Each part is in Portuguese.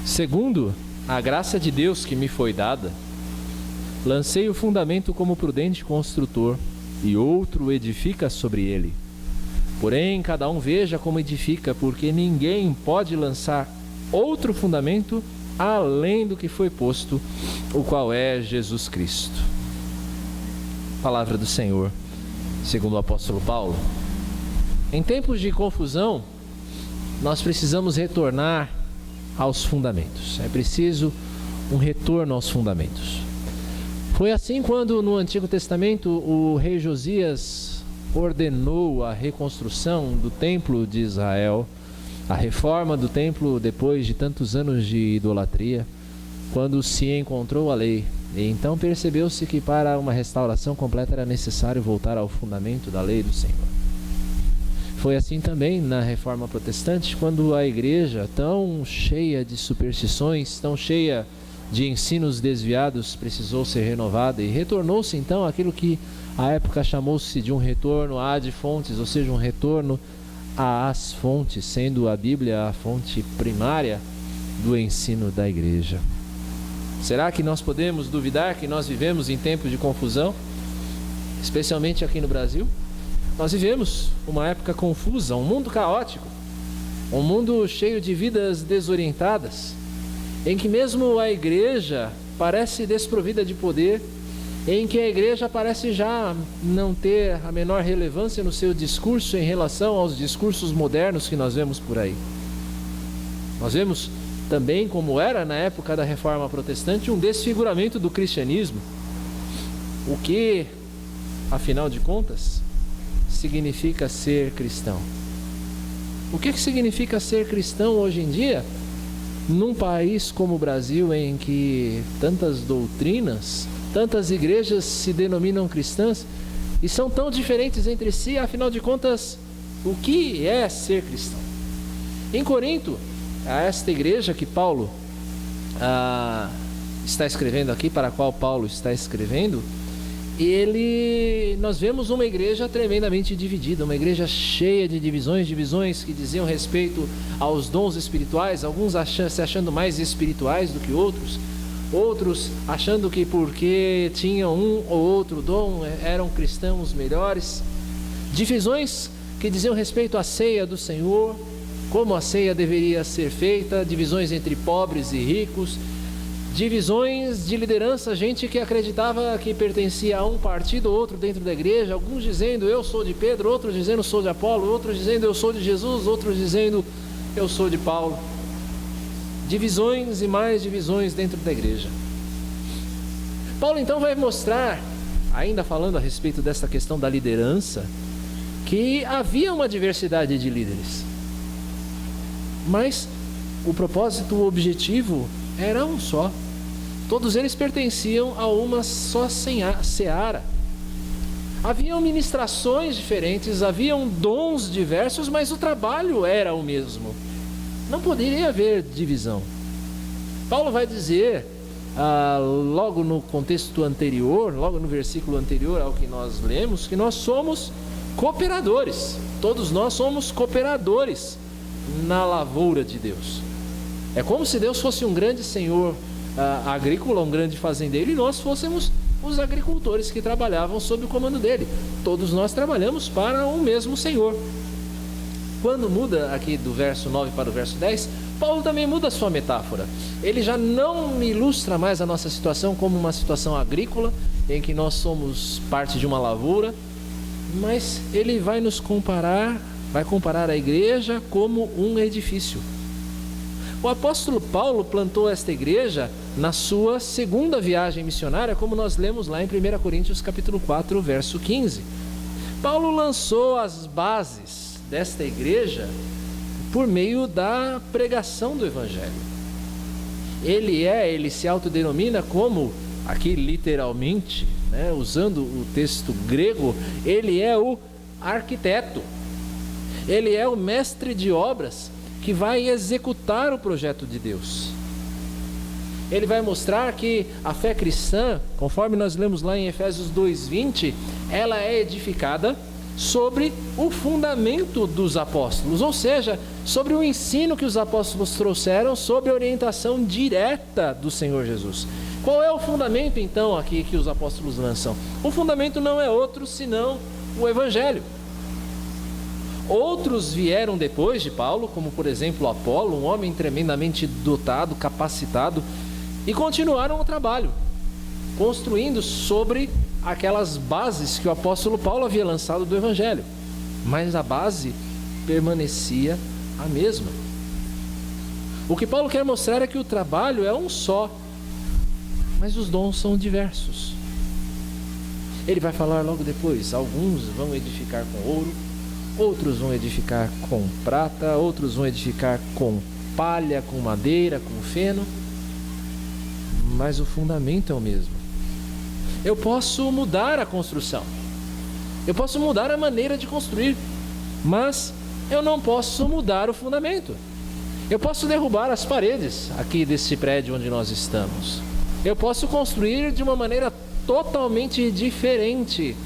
Segundo a graça de Deus que me foi dada, lancei o fundamento como prudente construtor, e outro edifica sobre ele. Porém, cada um veja como edifica, porque ninguém pode lançar outro fundamento além do que foi posto, o qual é Jesus Cristo. Palavra do Senhor, segundo o apóstolo Paulo. Em tempos de confusão, nós precisamos retornar aos fundamentos. É preciso um retorno aos fundamentos. Foi assim quando no Antigo Testamento o rei Josias ordenou a reconstrução do templo de Israel, a reforma do templo depois de tantos anos de idolatria, quando se encontrou a lei. E então percebeu-se que para uma restauração completa era necessário voltar ao fundamento da lei do Senhor. Foi assim também na Reforma Protestante, quando a igreja, tão cheia de superstições, tão cheia de ensinos desviados, precisou ser renovada e retornou-se então aquilo que à época chamou-se de um retorno ad fontes, ou seja, um retorno às fontes, sendo a Bíblia a fonte primária do ensino da igreja. Será que nós podemos duvidar que nós vivemos em tempos de confusão, especialmente aqui no Brasil? Nós vivemos uma época confusa, um mundo caótico, um mundo cheio de vidas desorientadas, em que mesmo a igreja parece desprovida de poder, em que a igreja parece já não ter a menor relevância no seu discurso em relação aos discursos modernos que nós vemos por aí. Nós vemos também, como era na época da Reforma Protestante, um desfiguramento do cristianismo. O que, afinal de contas, significa ser cristão? O que significa ser cristão hoje em dia, num país como o Brasil, em que tantas doutrinas, tantas igrejas se denominam cristãs e são tão diferentes entre si? Afinal de contas, o que é ser cristão? Em Corinto, a esta igreja que Paulo está escrevendo aqui, para a qual Paulo está escrevendo, nós vemos uma igreja tremendamente dividida, uma igreja cheia de divisões que diziam respeito aos dons espirituais, alguns se achando mais espirituais do que outros achando que porque tinham um ou outro dom eram cristãos melhores. Divisões que diziam respeito à ceia do Senhor, como a ceia deveria ser feita, divisões entre pobres e ricos, divisões de liderança, gente que acreditava que pertencia a um partido ou outro dentro da igreja, alguns dizendo eu sou de Pedro, outros dizendo sou de Apolo, outros dizendo eu sou de Jesus, outros dizendo eu sou de Paulo. Divisões e mais divisões dentro da igreja. Paulo então vai mostrar, ainda falando a respeito dessa questão da liderança, que havia uma diversidade de líderes, mas o propósito, o objetivo era um só. Todos eles pertenciam a uma só seara. Haviam ministrações diferentes, haviam dons diversos, mas o trabalho era o mesmo. Não poderia haver divisão. Paulo vai dizer, logo no contexto anterior, logo no versículo anterior ao que nós lemos, que nós somos cooperadores. Todos nós somos cooperadores na lavoura de Deus. É como se Deus fosse um grande senhor agrícola, um grande fazendeiro, e nós fôssemos os agricultores que trabalhavam sob o comando dele. Todos nós trabalhamos para o mesmo Senhor. Quando muda aqui do verso 9 para o verso 10, Paulo também muda a sua metáfora. Ele já não ilustra mais a nossa situação como uma situação agrícola, em que nós somos parte de uma lavoura, mas ele vai comparar a igreja como um edifício. O apóstolo Paulo plantou esta igreja na sua segunda viagem missionária, como nós lemos lá em 1 Coríntios capítulo 4, verso 15. Paulo lançou as bases desta igreja por meio da pregação do evangelho. Ele se autodenomina como, aqui literalmente, usando o texto grego, ele é o arquiteto, ele é o mestre de obras que vai executar o projeto de Deus. Ele vai mostrar que a fé cristã, conforme nós lemos lá em Efésios 2:20, ela é edificada sobre o fundamento dos apóstolos, ou seja, sobre o ensino que os apóstolos trouxeram, sobre a orientação direta do Senhor Jesus. Qual é o fundamento, então, aqui que os apóstolos lançam? O fundamento não é outro senão o Evangelho. Outros vieram depois de Paulo, como por exemplo Apolo, um homem tremendamente dotado, capacitado, e continuaram o trabalho, construindo sobre aquelas bases que o apóstolo Paulo havia lançado do Evangelho. Mas a base permanecia a mesma. O que Paulo quer mostrar é que o trabalho é um só, mas os dons são diversos. Ele vai falar logo depois: alguns vão edificar com ouro, outros vão edificar com prata, outros vão edificar com palha, com madeira, com feno, mas o fundamento é o mesmo. Eu posso mudar a construção, eu posso mudar a maneira de construir, mas eu não posso mudar o fundamento. Eu posso derrubar as paredes aqui desse prédio onde nós estamos, eu posso construir de uma maneira totalmente diferente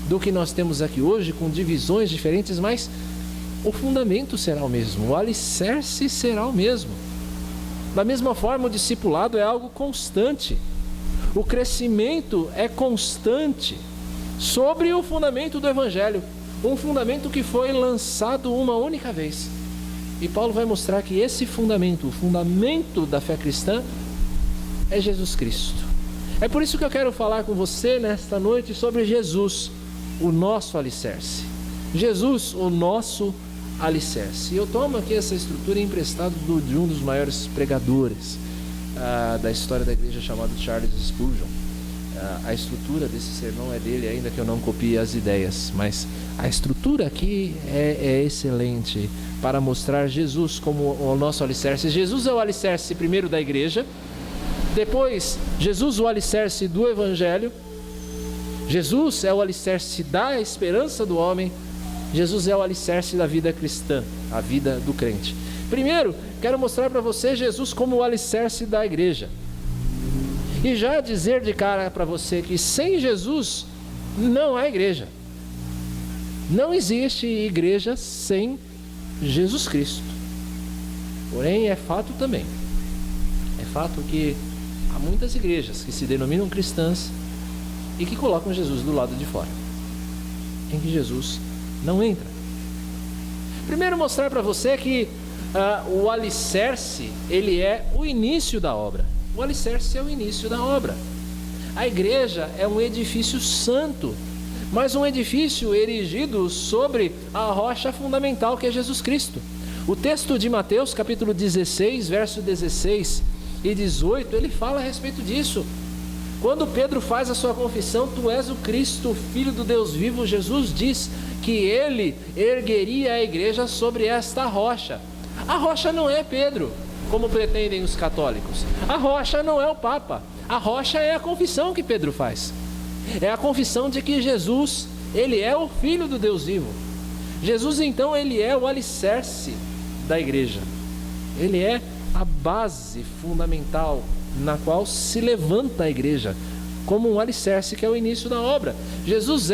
do que nós temos aqui hoje, com divisões diferentes, mas o fundamento será o mesmo, o alicerce será o mesmo. Da mesma forma, o discipulado é algo constante, o crescimento é constante sobre o fundamento do Evangelho, um fundamento que foi lançado uma única vez. E Paulo vai mostrar que esse fundamento, o fundamento da fé cristã, é Jesus Cristo. É por isso que eu quero falar com você nesta noite sobre Jesus, o nosso alicerce. Jesus, o nosso alicerce. E eu tomo aqui essa estrutura emprestada de um dos maiores pregadores da história da igreja, chamado Charles Spurgeon. A estrutura desse sermão é dele, ainda que eu não copie as ideias, mas a estrutura aqui é excelente para mostrar Jesus como o nosso alicerce. Jesus é o alicerce primeiro da igreja, depois Jesus o alicerce do Evangelho, Jesus é o alicerce da esperança do homem, Jesus é o alicerce da vida cristã, a vida do crente. Primeiro, quero mostrar para você Jesus como o alicerce da igreja. E já dizer de cara para você que sem Jesus não há igreja. Não existe igreja sem Jesus Cristo. Porém, é fato também. É fato que há muitas igrejas que se denominam cristãs e que colocam Jesus do lado de fora, em que Jesus não entra. Primeiro, mostrar para você que o alicerce, ele é o início da obra. O alicerce é o início da obra. A igreja é um edifício santo, mas um edifício erigido sobre a rocha fundamental que é Jesus Cristo. O texto de Mateus, capítulo 16, verso 16 e 18, ele fala a respeito disso. Quando Pedro faz a sua confissão: tu és o Cristo, o Filho do Deus vivo, Jesus diz que ele ergueria a igreja sobre esta rocha. A rocha não é Pedro, como pretendem os católicos. A rocha não é o Papa. A rocha é a confissão que Pedro faz. É a confissão de que Jesus, ele é o Filho do Deus vivo. Jesus, então, ele é o alicerce da igreja. Ele é a base fundamental na qual se levanta a igreja, como um alicerce que é o início da obra. Jesus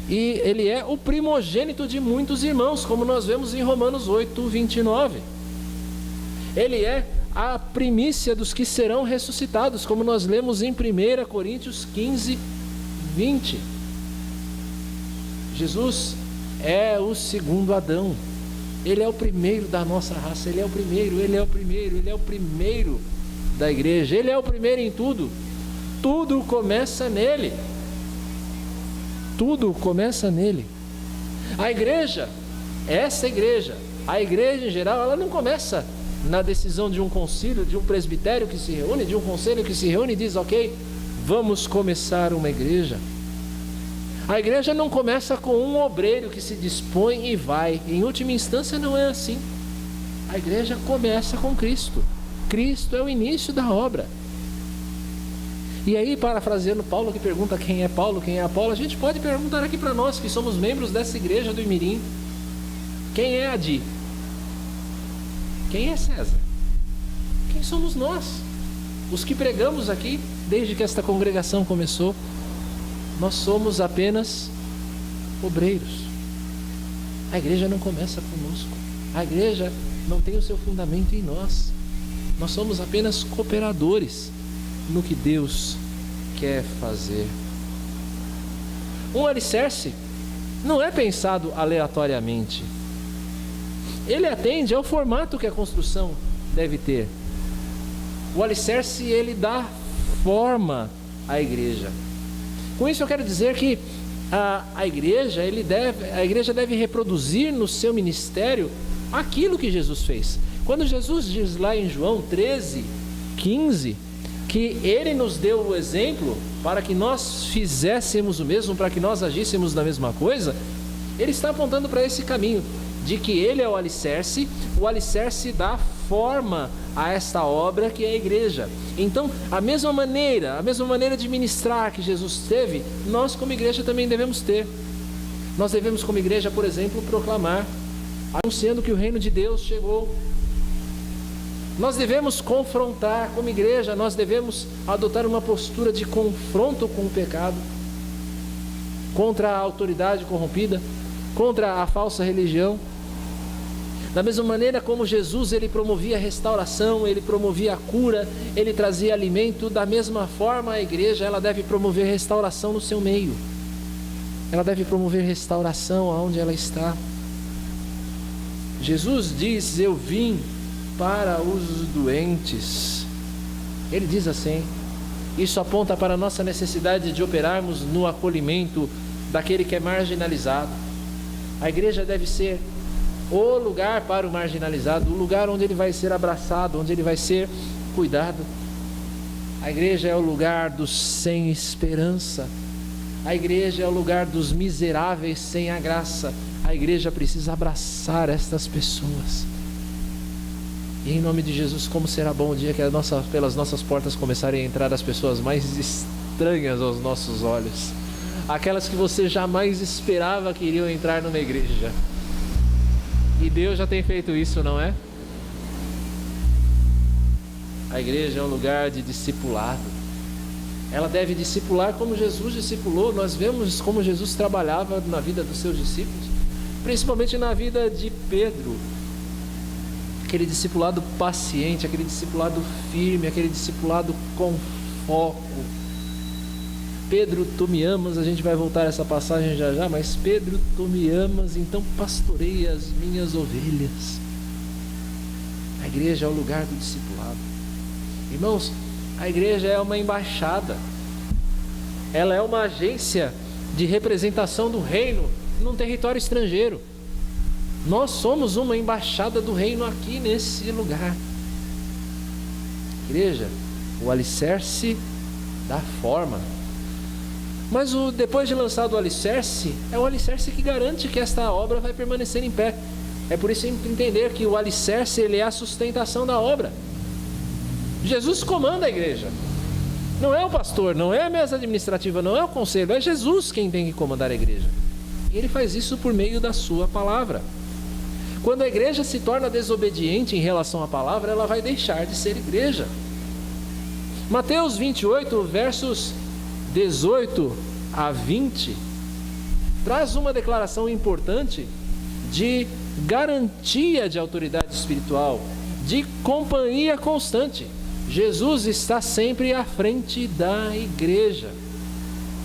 e ele é o primogênito de muitos irmãos, como nós vemos em Romanos 8, 29. Ele é a primícia dos que serão ressuscitados, como nós lemos em 1 Coríntios 15, 20. Jesus é o segundo Adão. Ele é o primeiro da nossa raça. Ele é o primeiro da igreja. Ele é o primeiro em tudo. Tudo começa nele. Tudo começa nele. A igreja, a igreja em geral, ela não começa na decisão de um concílio, de um presbitério que se reúne, de um conselho que se reúne e diz: ok, vamos começar uma igreja. A igreja não começa com um obreiro que se dispõe e vai. Em última instância, não é assim. A igreja começa com Cristo. Cristo é o início da obra. E aí, parafraseando Paulo, que pergunta quem é Paulo, quem é Apolo, a gente pode perguntar aqui para nós, que somos membros dessa igreja do Imirim: quem é Adi? Quem é César? Quem somos nós? Os que pregamos aqui, desde que esta congregação começou, nós somos apenas obreiros. A igreja não começa conosco. A igreja não tem o seu fundamento em nós. Nós somos apenas cooperadores no que Deus quer fazer. Um alicerce não é pensado aleatoriamente. Ele atende ao formato que a construção deve ter. O alicerce, ele dá forma à igreja. Com isso eu quero dizer que a igreja deve reproduzir no seu ministério aquilo que Jesus fez. Quando Jesus diz lá em João 13:15, que Ele nos deu o exemplo para que nós fizéssemos o mesmo, para que nós agíssemos da mesma coisa, Ele está apontando para esse caminho, de que Ele é o alicerce dá forma a esta obra que é a igreja. Então, a mesma maneira de ministrar que Jesus teve, nós como igreja também devemos ter. Nós devemos como igreja, por exemplo, proclamar, anunciando que o reino de Deus chegou. Nós devemos confrontar como igreja, nós devemos adotar uma postura de confronto com o pecado, contra a autoridade corrompida, contra a falsa religião. Da mesma maneira como Jesus, ele promovia a restauração, ele promovia a cura, ele trazia alimento, da mesma forma a igreja, ela deve promover restauração no seu meio. Ela deve promover restauração aonde ela está. Jesus diz: eu vim para os doentes. Ele diz assim. Isso aponta para a nossa necessidade de operarmos no acolhimento daquele que é marginalizado. A igreja deve ser o lugar para o marginalizado, o lugar onde ele vai ser abraçado, onde ele vai ser cuidado. A igreja é o lugar dos sem esperança. A igreja é o lugar dos miseráveis sem a graça. A igreja precisa abraçar estas pessoas. E em nome de Jesus, como será bom o dia que pelas nossas portas começarem a entrar as pessoas mais estranhas aos nossos olhos, aquelas que você jamais esperava que iriam entrar numa igreja. E Deus já tem feito isso, não é? A igreja é um lugar de discipulado. Ela deve discipular como Jesus discipulou. Nós vemos como Jesus trabalhava na vida dos seus discípulos, principalmente na vida de Pedro. Aquele discipulado paciente, aquele discipulado firme, aquele discipulado com foco. Pedro, tu me amas, a gente vai voltar a essa passagem já já, mas Pedro, tu me amas, então pastoreia as minhas ovelhas. A igreja é o lugar do discipulado. Irmãos, a igreja é uma embaixada. Ela é uma agência de representação do reino num território estrangeiro. Nós somos uma embaixada do reino aqui nesse lugar. Igreja, o alicerce dá forma. Mas depois de lançado o alicerce, é o alicerce que garante que esta obra vai permanecer em pé. É por isso entender que o alicerce, ele é a sustentação da obra. Jesus comanda a igreja. Não é o pastor, não é a mesa administrativa, não é o conselho, é Jesus quem tem que comandar a igreja. E ele faz isso por meio da sua palavra. Quando a igreja se torna desobediente em relação à palavra, ela vai deixar de ser igreja. Mateus 28, versos 18 a 20, traz uma declaração importante de garantia de autoridade espiritual, de companhia constante. Jesus está sempre à frente da igreja.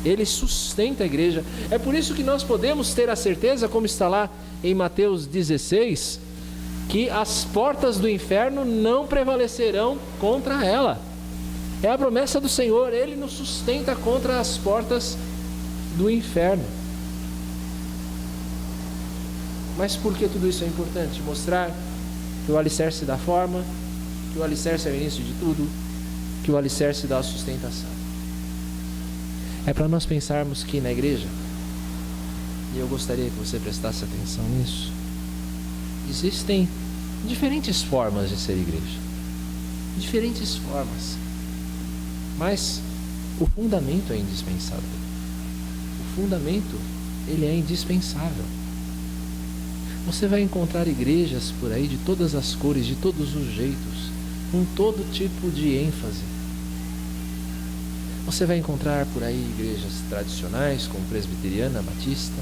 Ele sustenta a igreja. É por isso que nós podemos ter a certeza, como está lá em Mateus 16, que as portas do inferno não prevalecerão contra ela. É a promessa do Senhor, Ele nos sustenta contra as portas do inferno. Mas por que tudo isso é importante? Mostrar que o alicerce dá forma, que o alicerce é o início de tudo, que o alicerce dá sustentação. É para nós pensarmos que na igreja, e eu gostaria que você prestasse atenção nisso, existem diferentes formas de ser igreja. Diferentes formas. Mas o fundamento é indispensável. O fundamento, ele é indispensável. Você vai encontrar igrejas por aí de todas as cores, de todos os jeitos, com todo tipo de ênfase. Você vai encontrar por aí igrejas tradicionais, como presbiteriana, batista.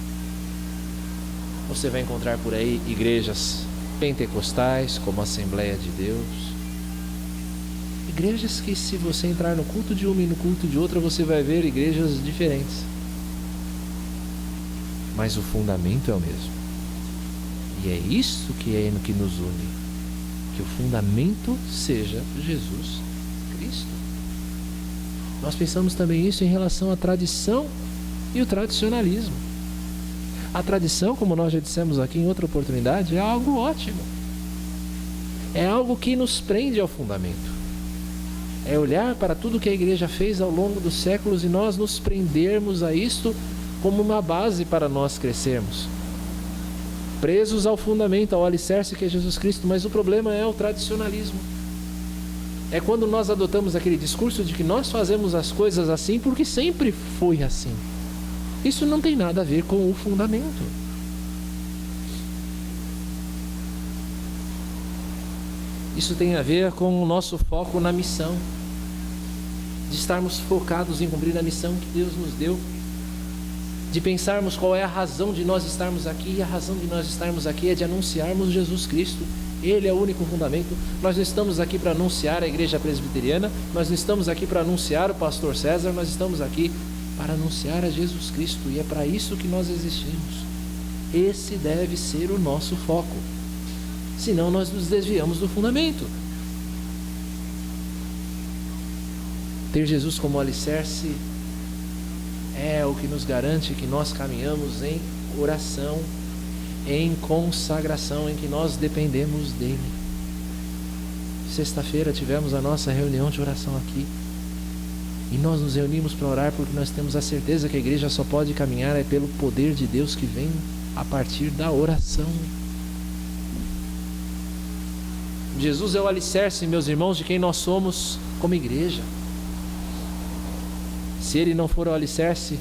Você vai encontrar por aí igrejas pentecostais, como a Assembleia de Deus. Igrejas que, se você entrar no culto de uma e no culto de outra, você vai ver igrejas diferentes. Mas o fundamento é o mesmo. E é isso que nos une. Que o fundamento seja Jesus Cristo. Nós pensamos também isso em relação à tradição e o tradicionalismo. A tradição, como nós já dissemos aqui em outra oportunidade, é algo ótimo. É algo que nos prende ao fundamento. É olhar para tudo que a igreja fez ao longo dos séculos e nós nos prendermos a isto como uma base para nós crescermos. Presos ao fundamento, ao alicerce que é Jesus Cristo. Mas o problema é o tradicionalismo. É quando nós adotamos aquele discurso de que nós fazemos as coisas assim porque sempre foi assim. Isso não tem nada a ver com o fundamento. Isso tem a ver com o nosso foco na missão. De estarmos focados em cumprir a missão que Deus nos deu. De pensarmos qual é a razão de nós estarmos aqui. E a razão de nós estarmos aqui é de anunciarmos Jesus Cristo. Ele é o único fundamento. Nós não estamos aqui para anunciar a igreja presbiteriana. Nós não estamos aqui para anunciar o pastor César. Nós estamos aqui para anunciar a Jesus Cristo. E é para isso que nós existimos. Esse deve ser o nosso foco. Senão nós nos desviamos do fundamento. Ter Jesus como alicerce é o que nos garante que nós caminhamos em oração, em consagração, em que nós dependemos dele. Sexta-feira tivemos a nossa reunião de oração aqui. E nós nos reunimos para orar porque nós temos a certeza que a igreja só pode caminhar pelo poder de Deus que vem a partir da oração. Jesus é o alicerce, meus irmãos, de quem nós somos como igreja. Se ele não for o alicerce,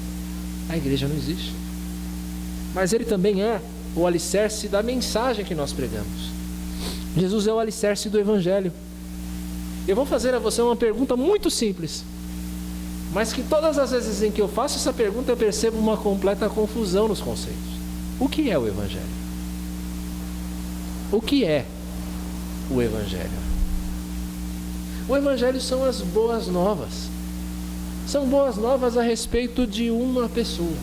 a igreja não existe. Mas ele também é o alicerce da mensagem que nós pregamos. Jesus é o alicerce do Evangelho. Eu vou fazer a você uma pergunta muito simples, mas que todas as vezes em que eu faço essa pergunta eu percebo uma completa confusão nos conceitos. O que é o Evangelho? O que é o Evangelho? O Evangelho são as boas novas. São boas novas a respeito de uma pessoa,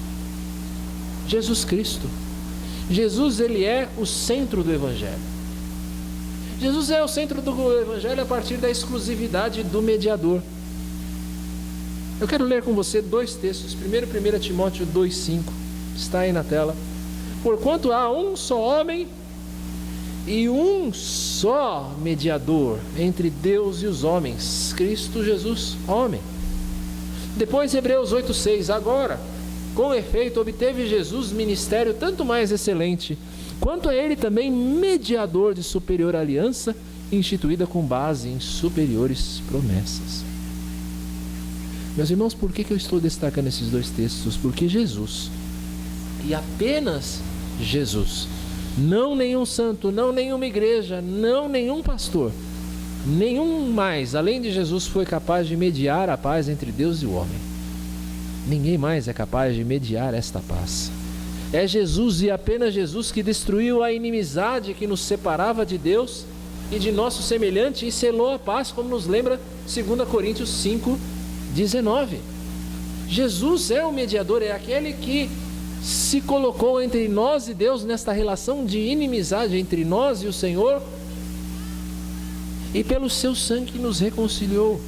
Jesus Cristo. Jesus, ele é o centro do Evangelho. Jesus é o centro do Evangelho a partir da exclusividade do mediador. Eu quero ler com você dois textos. Primeiro, 1 Timóteo 2,5, está aí na tela. Porquanto há um só homem e um só mediador entre Deus e os homens, Cristo Jesus, homem. Depois, Hebreus 8,6, agora, com efeito, obteve Jesus ministério tanto mais excelente, quanto é ele também mediador de superior aliança, instituída com base em superiores promessas. Meus irmãos, por que eu estou destacando esses dois textos? Porque Jesus, e apenas Jesus, não nenhum santo, não nenhuma igreja, não nenhum pastor, nenhum mais, além de Jesus, foi capaz de mediar a paz entre Deus e o homem. Ninguém mais é capaz de mediar esta paz. É Jesus e apenas Jesus que destruiu a inimizade que nos separava de Deus e de nosso semelhante e selou a paz, como nos lembra 2 Coríntios 5:19. Jesus é o mediador, é aquele que se colocou entre nós e Deus nesta relação de inimizade entre nós e o Senhor, e pelo seu sangue nos reconciliou.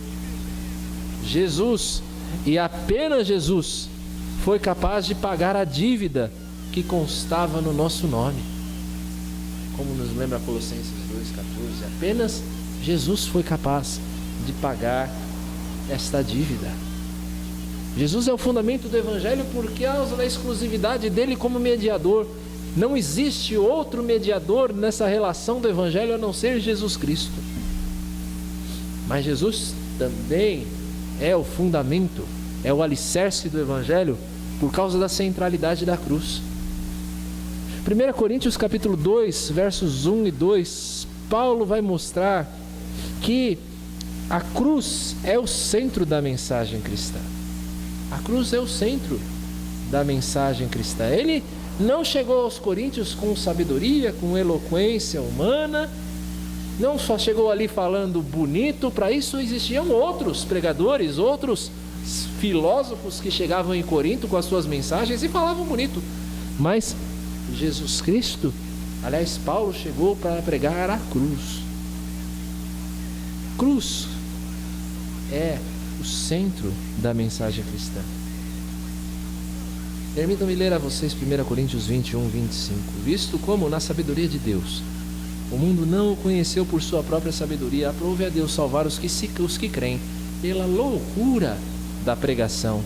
Jesus, e apenas Jesus, foi capaz de pagar a dívida que constava no nosso nome, como nos lembra Colossenses 2,14. Apenas Jesus foi capaz de pagar esta dívida. Jesus é o fundamento do Evangelho por causa da exclusividade dele como mediador. Não existe outro mediador nessa relação do Evangelho a não ser Jesus Cristo. Mas Jesus também é o fundamento, é o alicerce do Evangelho por causa da centralidade da cruz. 1 Coríntios capítulo 2, versos 1 e 2, Paulo vai mostrar que a cruz é o centro da mensagem cristã. A cruz é o centro da mensagem cristã. Ele não chegou aos coríntios com sabedoria, com eloquência humana, não só chegou ali falando bonito. Para isso existiam outros pregadores, outros filósofos que chegavam em Corinto com as suas mensagens e falavam bonito. Mas Jesus Cristo, aliás, Paulo chegou para pregar a cruz. Cruz é o centro da mensagem cristã. Permitam-me ler a vocês 1 Coríntios 21, 25. Visto como, na sabedoria de Deus, o mundo não o conheceu por sua própria sabedoria, aprove a Deus salvar os que creem pela loucura da pregação.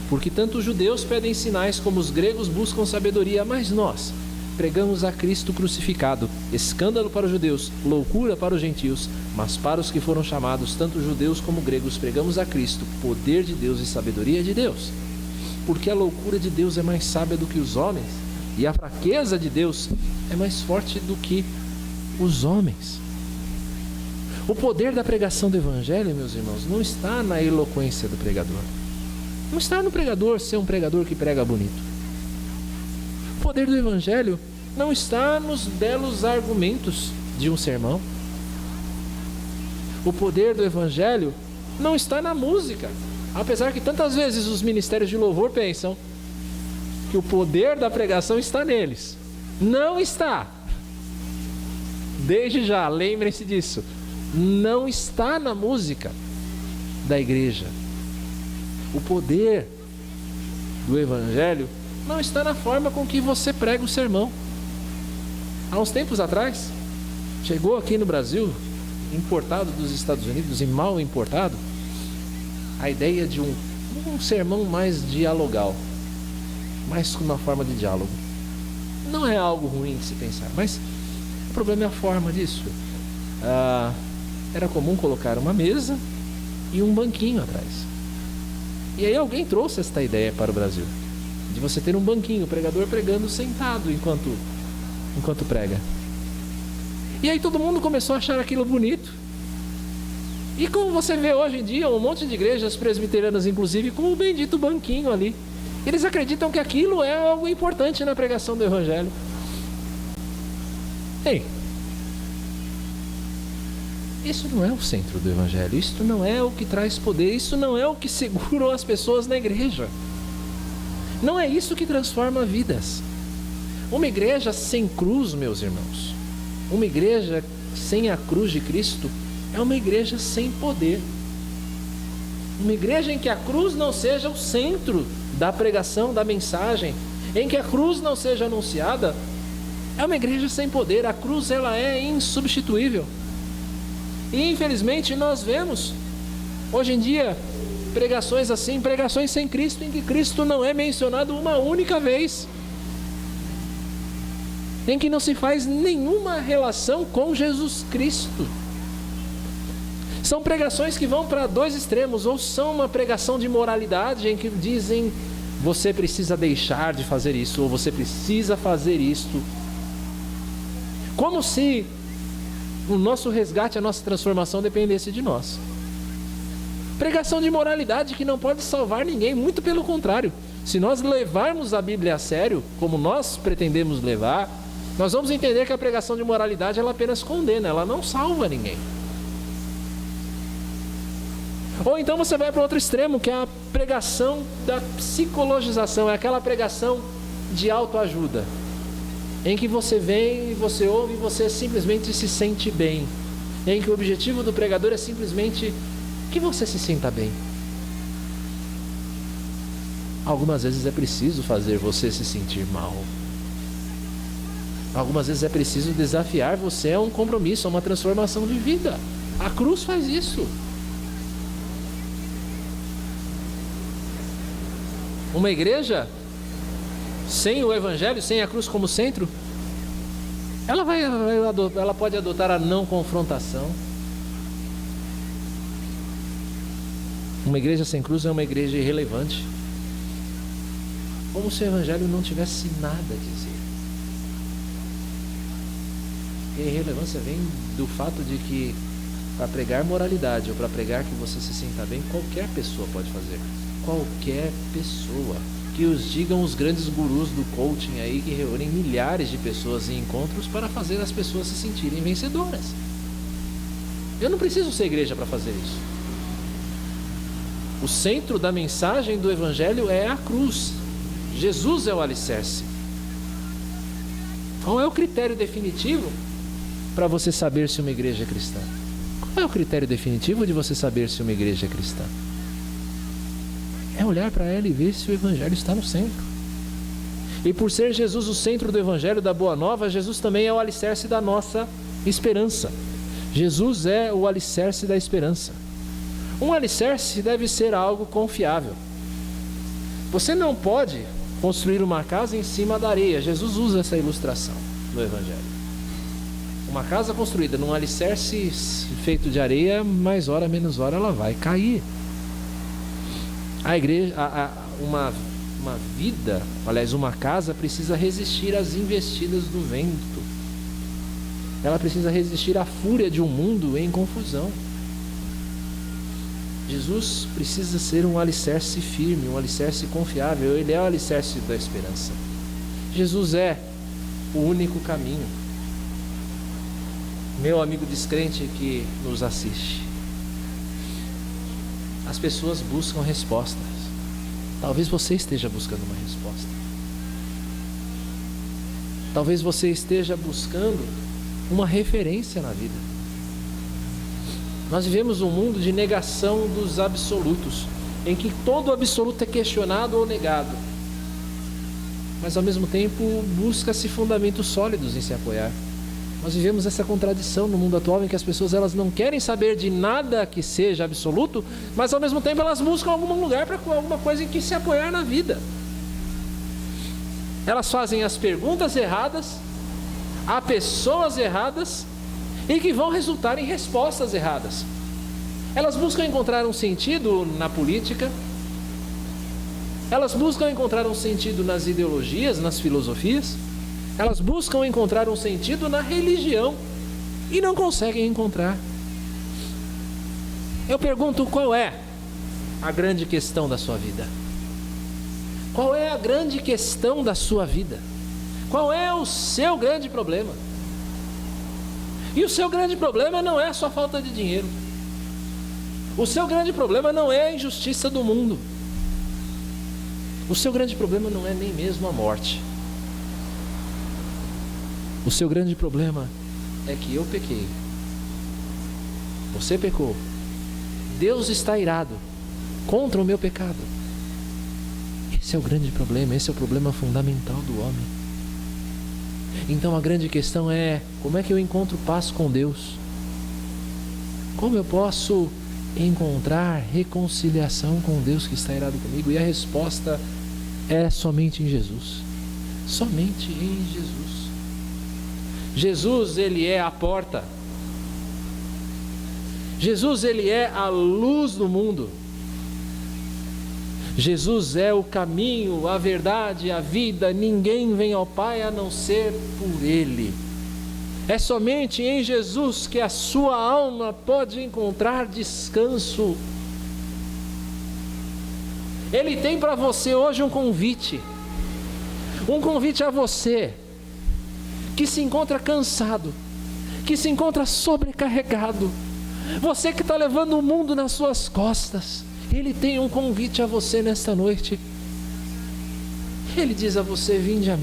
Porque tanto os judeus pedem sinais como os gregos buscam sabedoria, mas nós pregamos a Cristo crucificado, escândalo para os judeus, loucura para os gentios, mas para os que foram chamados, tanto judeus como gregos, pregamos a Cristo, poder de Deus e sabedoria de Deus. Porque a loucura de Deus é mais sábia do que os homens, e a fraqueza de Deus é mais forte do que os homens. O poder da pregação do Evangelho, meus irmãos, não está na eloquência do pregador. Não está no pregador ser um pregador que prega bonito. O poder do Evangelho não está nos belos argumentos de um sermão. O poder do Evangelho não está na música. Apesar que tantas vezes os ministérios de louvor pensam que o poder da pregação está neles. Não está. Desde já, lembrem-se disso. Não está na música da igreja. O poder do Evangelho não está na forma com que você prega o sermão. Há uns tempos atrás, chegou aqui no Brasil, importado dos Estados Unidos e mal importado, a ideia de um sermão mais dialogal, mais com uma forma de diálogo. Não é algo ruim de se pensar, mas o problema é a forma disso. Era comum colocar uma mesa e um banquinho atrás. E aí alguém trouxe esta ideia para o Brasil, de você ter um banquinho, o pregador pregando sentado enquanto prega. E aí todo mundo começou a achar aquilo bonito. E como você vê hoje em dia, um monte de igrejas presbiterianas, inclusive, com o bendito banquinho ali. Eles acreditam que aquilo é algo importante na pregação do Evangelho. Ei, isso não é o centro do Evangelho, isso não é o que traz poder, isso não é o que segura as pessoas na igreja. Não é isso que transforma vidas. Uma igreja sem cruz, meus irmãos, uma igreja sem a cruz de Cristo, é uma igreja sem poder. Uma igreja em que a cruz não seja o centro da pregação, da mensagem, em que a cruz não seja anunciada, é uma igreja sem poder. A cruz, ela é insubstituível. E infelizmente nós vemos hoje em dia pregações assim, pregações sem Cristo, em que Cristo não é mencionado uma única vez, em que não se faz nenhuma relação com Jesus Cristo. São pregações que vão para dois extremos. Ou são uma pregação de moralidade, em que dizem você precisa deixar de fazer isso, ou você precisa fazer isto, como se o nosso resgate, a nossa transformação dependesse de nós. Pregação de moralidade que não pode salvar ninguém, muito pelo contrário. Se nós levarmos a Bíblia a sério, como nós pretendemos levar, nós vamos entender que a pregação de moralidade, ela apenas condena, ela não salva ninguém. Ou então você vai para outro extremo, que é a pregação da psicologização, é aquela pregação de autoajuda, em que você vem, você ouve e você simplesmente se sente bem, em que o objetivo do pregador é simplesmente que você se sinta bem. Algumas vezes é preciso fazer você se sentir mal. Algumas vezes é preciso desafiar você a um compromisso, a uma transformação de vida. A cruz faz isso. Uma igreja sem o Evangelho, sem a cruz como centro, ela pode adotar a não confrontação. Uma igreja sem cruz é uma igreja irrelevante, como se o Evangelho não tivesse nada a dizer. E a irrelevância vem do fato de que para pregar moralidade ou para pregar que você se sinta bem, qualquer pessoa pode fazer. Qualquer pessoa. que os digam os grandes gurus do coaching aí, que reúnem milhares de pessoas em encontros para fazer as pessoas se sentirem vencedoras. Eu não preciso ser igreja para fazer isso. O centro da mensagem do Evangelho é a cruz. Jesus é o alicerce. Qual é o critério definitivo para você saber se uma igreja é cristã? Qual é o critério definitivo de você saber se uma igreja é cristã? É olhar para ela e ver se o Evangelho está no centro. E por ser Jesus o centro do Evangelho, da Boa Nova, Jesus também é o alicerce da nossa esperança. Jesus é o alicerce da esperança. Um alicerce deve ser algo confiável. Você não pode construir uma casa em cima da areia. Jesus usa essa ilustração no Evangelho. Uma casa construída num alicerce feito de areia, mais hora menos hora ela vai cair. A igreja, uma casa precisa resistir às investidas do vento. Ela precisa resistir à fúria de um mundo em confusão. Jesus precisa ser um alicerce firme, um alicerce confiável. Ele é o alicerce da esperança. Jesus é o único caminho. Meu amigo descrente que nos assiste, as pessoas buscam respostas. Talvez você esteja buscando uma resposta. Talvez você esteja buscando uma referência na vida. Nós vivemos um mundo de negação dos absolutos, em que todo absoluto é questionado ou negado. Mas ao mesmo tempo busca-se fundamentos sólidos em se apoiar. Nós vivemos essa contradição no mundo atual, em que as pessoas elas não querem saber de nada que seja absoluto, mas ao mesmo tempo elas buscam algum lugar para alguma coisa em que se apoiar na vida. Elas fazem as perguntas erradas a pessoas erradas e que vão resultar em respostas erradas. Elas buscam encontrar um sentido na política, elas buscam encontrar um sentido nas ideologias, nas filosofias, elas buscam encontrar um sentido na religião e não conseguem encontrar. Eu pergunto, qual é a grande questão da sua vida? Qual é a grande questão da sua vida? Qual é o seu grande problema? E o seu grande problema não é a sua falta de dinheiro. O seu grande problema não é a injustiça do mundo. O seu grande problema não é nem mesmo a morte. O seu grande problema é que eu pequei. Você pecou. Deus está irado contra o meu pecado. Esse é o grande problema, esse é o problema fundamental do homem. Então a grande questão é: como é que eu encontro paz com Deus? Como eu posso encontrar reconciliação com Deus que está irado comigo? E a resposta é somente em Jesus. Somente em Jesus. Jesus, ele é a porta. Jesus, ele é a luz do mundo. Jesus é o caminho, a verdade, a vida. Ninguém vem ao Pai a não ser por Ele. É somente em Jesus que a sua alma pode encontrar descanso. Ele tem para você hoje um convite a você que se encontra cansado, que se encontra sobrecarregado, você que está levando o mundo nas suas costas. Ele tem um convite a você nesta noite. Ele diz a você: vinde a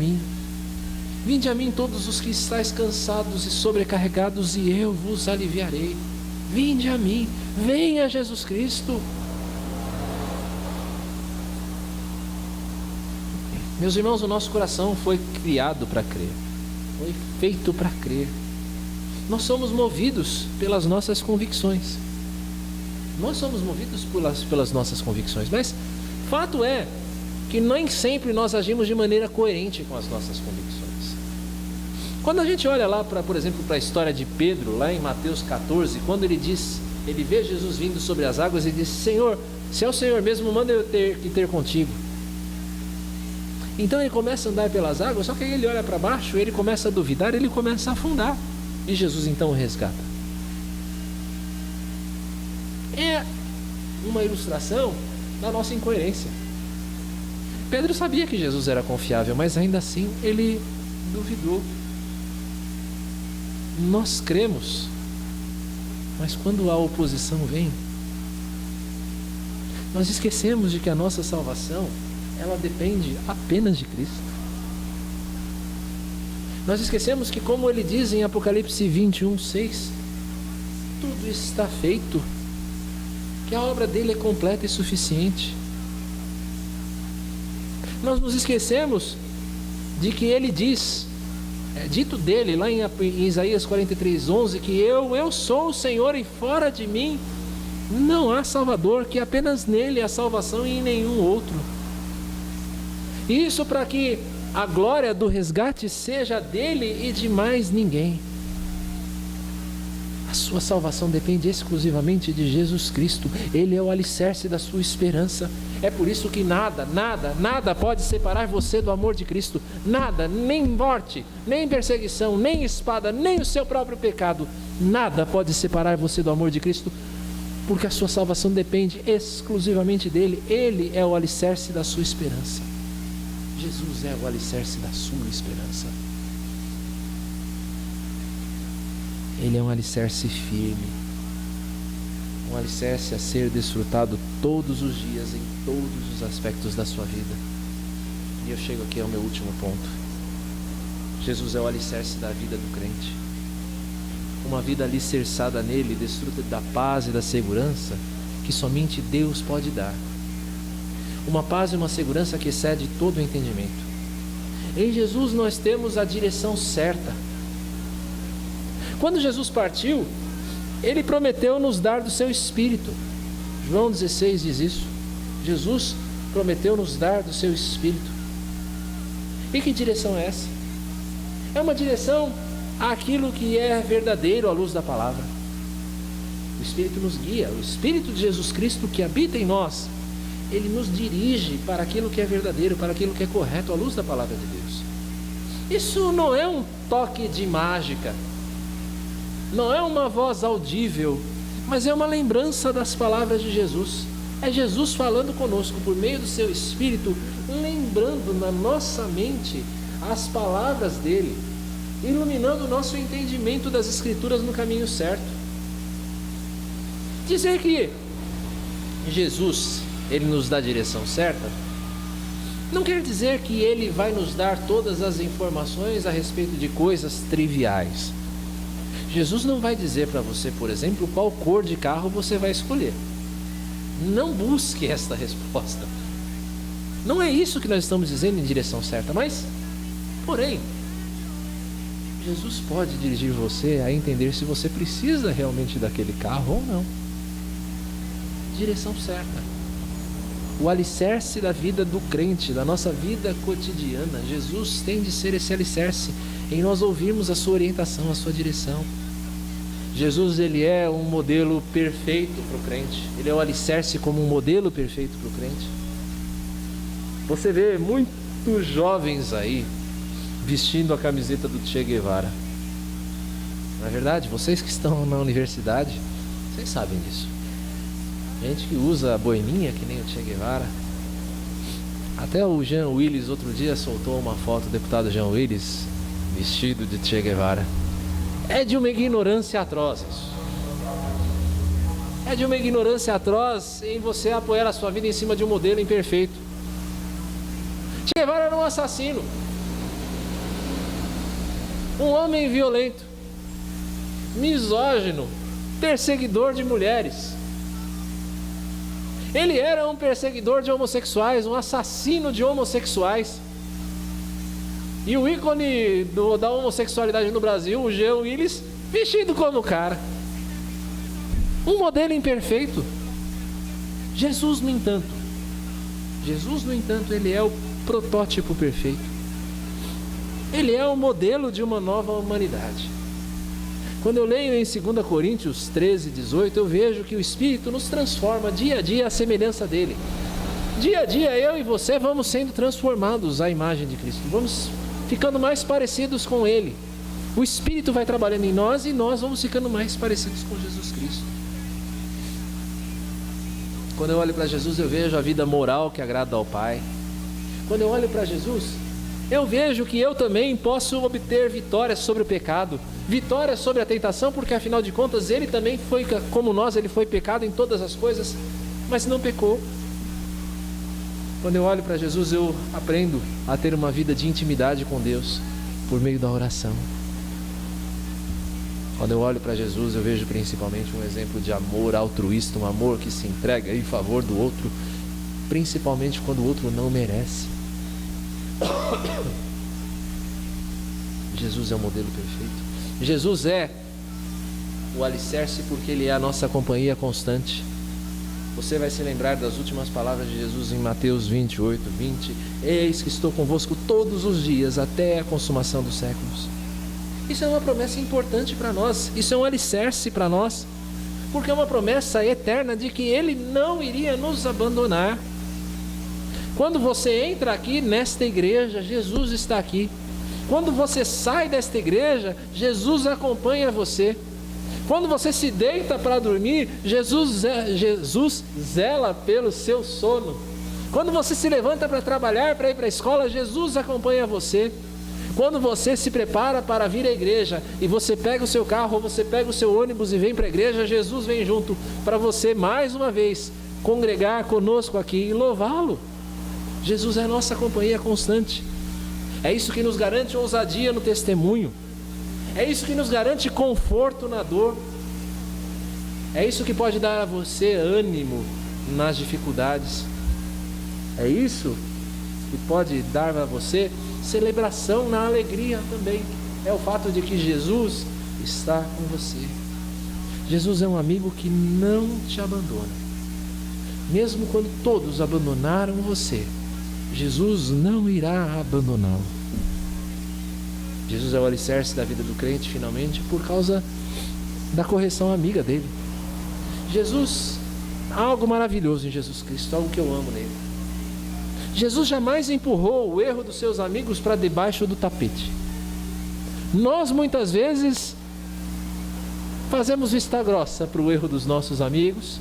mim todos os que estáis cansados e sobrecarregados, e eu vos aliviarei. Vinde a mim, venha Jesus Cristo. Meus irmãos, o nosso coração foi criado para crer, foi feito para crer. Nós somos movidos pelas nossas convicções. Nós somos movidos pelas nossas convicções, mas fato é que nem sempre nós agimos de maneira coerente com as nossas convicções. Quando a gente olha lá, por exemplo, para a história de Pedro, lá em Mateus 14, quando ele vê Jesus vindo sobre as águas e diz: Senhor, se é o Senhor mesmo, manda eu ter contigo. Então ele começa a andar pelas águas, só que aí ele olha para baixo, ele começa a duvidar, ele começa a afundar. E Jesus então o resgata. É uma ilustração da nossa incoerência. Pedro sabia que Jesus era confiável, mas ainda assim ele duvidou. Nós cremos, mas quando a oposição vem, nós esquecemos de que a nossa salvação, ela depende apenas de Cristo. Nós esquecemos que, como ele diz em Apocalipse 21:6, tudo está feito, que a obra dele é completa e suficiente. Nós nos esquecemos de que ele diz, dito dele lá em Isaías 43:11, que eu sou o Senhor e fora de mim não há Salvador, que apenas nele há salvação e em nenhum outro. Isso para que a glória do resgate seja dele e de mais ninguém. A sua salvação depende exclusivamente de Jesus Cristo. Ele é o alicerce da sua esperança. É por isso que nada pode separar você do amor de Cristo. Nada, nem morte, nem perseguição, nem espada, nem o seu próprio pecado. Nada pode separar você do amor de Cristo, porque a sua salvação depende exclusivamente dele. Ele é o alicerce da sua esperança. Jesus é o alicerce da sua esperança. Ele é um alicerce firme, um alicerce a ser desfrutado todos os dias, em todos os aspectos da sua vida. E eu chego aqui ao meu último ponto. Jesus é o alicerce da vida do crente. Uma vida alicerçada nele, desfruta da paz e da segurança que somente Deus pode dar. Uma paz e uma segurança que excede todo o entendimento. Em Jesus nós temos a direção certa. Quando Jesus partiu, ele prometeu nos dar do seu Espírito. João 16 diz isso. Jesus prometeu nos dar do seu Espírito. E que direção é essa? É uma direção àquilo que é verdadeiro à luz da palavra. O Espírito nos guia. O Espírito de Jesus Cristo que habita em nós, ele nos dirige para aquilo que é verdadeiro, para aquilo que é correto à luz da palavra de Deus. Isso não é um toque de mágica, não é uma voz audível, mas é uma lembrança das palavras de Jesus. É Jesus falando conosco por meio do seu Espírito, lembrando na nossa mente as palavras dele, iluminando o nosso entendimento das Escrituras no caminho certo. Dizer que Jesus, ele nos dá a direção certa, não quer dizer que ele vai nos dar todas as informações a respeito de coisas triviais. Jesus não vai dizer para você, por exemplo, qual cor de carro você vai escolher. Não busque esta resposta. Não é isso que nós estamos dizendo em direção certa, mas, porém, Jesus pode dirigir você a entender se você precisa realmente daquele carro ou não. Direção certa. O alicerce da vida do crente, da nossa vida cotidiana. Jesus tem de ser esse alicerce em nós ouvirmos a sua orientação, a sua direção. Jesus, ele é um modelo perfeito para o crente. Ele é o alicerce como um modelo perfeito para o crente. Você vê muitos jovens aí vestindo a camiseta do Che Guevara. Na verdade, vocês que estão na universidade, vocês sabem disso. Gente que usa a boininha que nem o Che Guevara. Até o Jean Willis outro dia soltou uma foto do deputado Jean Willis vestido de Che Guevara. É de uma ignorância atroz isso. É de uma ignorância atroz em você apoiar a sua vida em cima de um modelo imperfeito. Che Guevara era um assassino, um homem violento, misógino, perseguidor de mulheres. Ele era um perseguidor de homossexuais, um assassino de homossexuais. E o ícone da homossexualidade no Brasil, o Jean Willis, vestido como cara. Um modelo imperfeito. Jesus, no entanto, ele é o protótipo perfeito. Ele é o modelo de uma nova humanidade. Quando eu leio em 2 Coríntios 13:18, eu vejo que o Espírito nos transforma dia a dia à semelhança dele. Dia a dia, eu e você vamos sendo transformados à imagem de Cristo. Vamos ficando mais parecidos com ele. O Espírito vai trabalhando em nós e nós vamos ficando mais parecidos com Jesus Cristo. Quando eu olho para Jesus, eu vejo a vida moral que agrada ao Pai. Quando eu olho para Jesus, eu vejo que eu também posso obter vitórias sobre o pecado, vitórias sobre a tentação, porque afinal de contas ele também foi como nós, ele foi pecado em todas as coisas, mas não pecou. Quando eu olho para Jesus, eu aprendo a ter uma vida de intimidade com Deus por meio da oração. Quando eu olho para Jesus, eu vejo principalmente um exemplo de amor altruísta, um amor que se entrega em favor do outro, principalmente quando o outro não merece. Jesus é o modelo perfeito. Jesus é o alicerce porque Ele é a nossa companhia constante. Você vai se lembrar das últimas palavras de Jesus em Mateus 28, 20. Eis que estou convosco todos os dias até a consumação dos séculos. Isso é uma promessa importante para nós. Isso é um alicerce para nós. Porque é uma promessa eterna de que Ele não iria nos abandonar. Quando você entra aqui nesta igreja, Jesus está aqui. Quando você sai desta igreja, Jesus acompanha você. Quando você se deita para dormir, Jesus zela pelo seu sono. Quando você se levanta para trabalhar, para ir para a escola, Jesus acompanha você. Quando você se prepara para vir à igreja e você pega o seu carro ou você pega o seu ônibus e vem para a igreja, Jesus vem junto para você mais uma vez congregar conosco aqui e louvá-lo. Jesus é a nossa companhia constante. É isso que nos garante ousadia no testemunho. É isso que nos garante conforto na dor. É isso que pode dar a você ânimo nas dificuldades. É isso que pode dar a você celebração na alegria também. É o fato de que Jesus está com você. Jesus é um amigo que não te abandona. Mesmo quando todos abandonaram você, Jesus não irá abandoná-lo. Jesus é o alicerce da vida do crente, finalmente, por causa da correção amiga dele. Jesus, há algo maravilhoso em Jesus Cristo, algo que eu amo nele. Jesus jamais empurrou o erro dos seus amigos para debaixo do tapete. Nós, muitas vezes, fazemos vista grossa para o erro dos nossos amigos.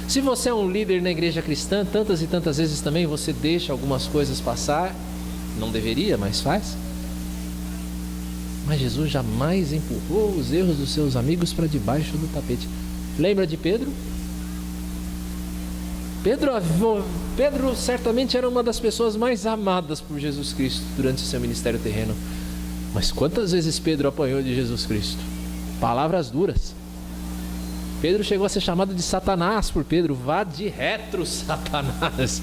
Se você é um líder na igreja cristã, tantas e tantas vezes também você deixa algumas coisas passar. Não deveria, mas faz. Mas Jesus jamais empurrou os erros dos seus amigos para debaixo do tapete. Lembra de Pedro? Pedro certamente era uma das pessoas mais amadas por Jesus Cristo durante o seu ministério terreno. Mas quantas vezes Pedro apanhou de Jesus Cristo? Palavras duras. Pedro chegou a ser chamado de Satanás por Pedro. Vá de retro, Satanás.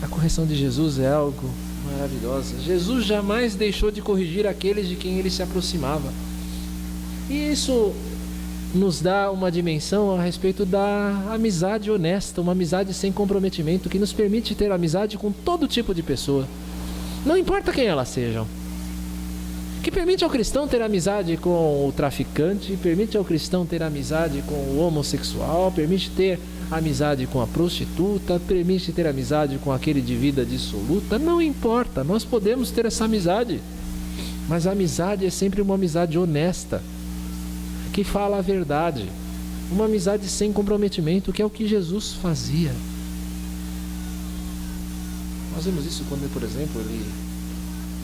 A correção de Jesus é algo maravilhoso. Jesus jamais deixou de corrigir aqueles de quem ele se aproximava. E isso nos dá uma dimensão a respeito da amizade honesta, uma amizade sem comprometimento, que nos permite ter amizade com todo tipo de pessoa, não importa quem elas sejam. Que permite ao cristão ter amizade com o traficante, permite ao cristão ter amizade com o homossexual, permite ter amizade com a prostituta, permite ter amizade com aquele de vida dissoluta, não importa, nós podemos ter essa amizade. Mas a amizade é sempre uma amizade honesta, que fala a verdade, uma amizade sem comprometimento, que é o que Jesus fazia. Nós vemos isso quando, por exemplo, ele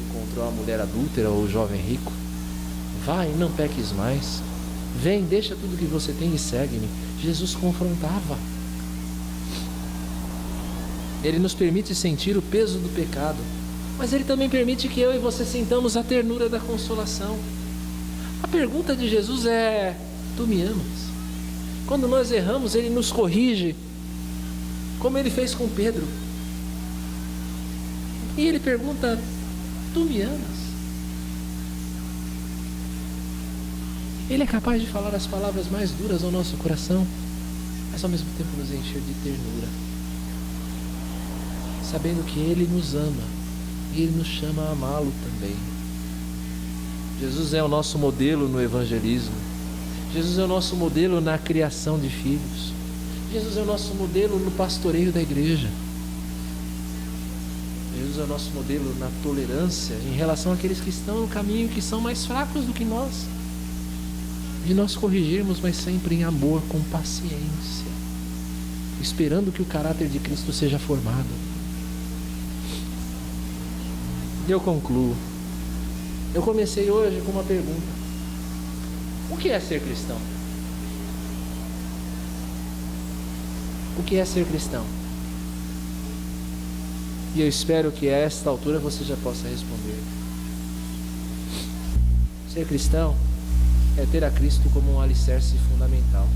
encontrou a mulher adúltera ou o jovem rico. Vai, não peques mais. Vem, deixa tudo que você tem e segue-me. Jesus confrontava. Ele nos permite sentir o peso do pecado, mas ele também permite que eu e você sintamos a ternura da consolação. A pergunta de Jesus é: tu me amas? Quando nós erramos, ele nos corrige, como ele fez com Pedro. E ele pergunta: tu me amas? Ele é capaz de falar as palavras mais duras ao nosso coração, mas ao mesmo tempo nos encher de ternura, sabendo que ele nos ama e ele nos chama a amá-lo também. Jesus é o nosso modelo no evangelismo. Jesus é o nosso modelo na criação de filhos. Jesus é o nosso modelo no pastoreio da igreja. Jesus é o nosso modelo na tolerância em relação àqueles que estão no caminho, que são mais fracos do que nós. De nós corrigirmos, mas sempre em amor, com paciência. esperando que o caráter de Cristo seja formado. E eu concluo. Eu comecei hoje com uma pergunta: o que é ser cristão? O que é ser cristão? E eu espero que a esta altura você já possa responder. Ser cristão é ter a Cristo como um alicerce fundamental.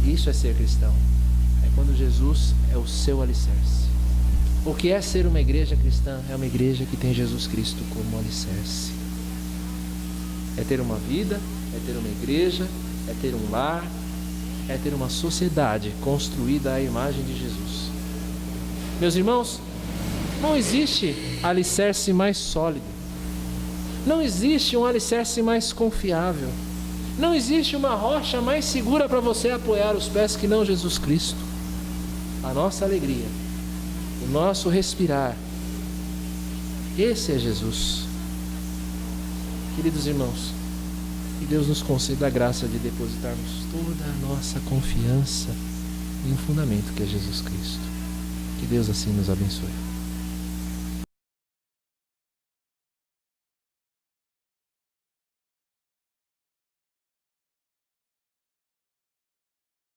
Isso é ser cristão. É quando Jesus é o seu alicerce. O que é ser uma igreja cristã? É uma igreja que tem Jesus Cristo como alicerce. É ter uma vida, é ter uma igreja, é ter um lar, é ter uma sociedade construída à imagem de Jesus. Meus irmãos, não existe alicerce mais sólido. Não existe um alicerce mais confiável. Não existe uma rocha mais segura para você apoiar os pés que não Jesus Cristo. A nossa alegria, o nosso respirar, esse é Jesus. Queridos irmãos, que Deus nos conceda a graça de depositarmos toda a nossa confiança em um fundamento que é Jesus Cristo. Que Deus assim nos abençoe.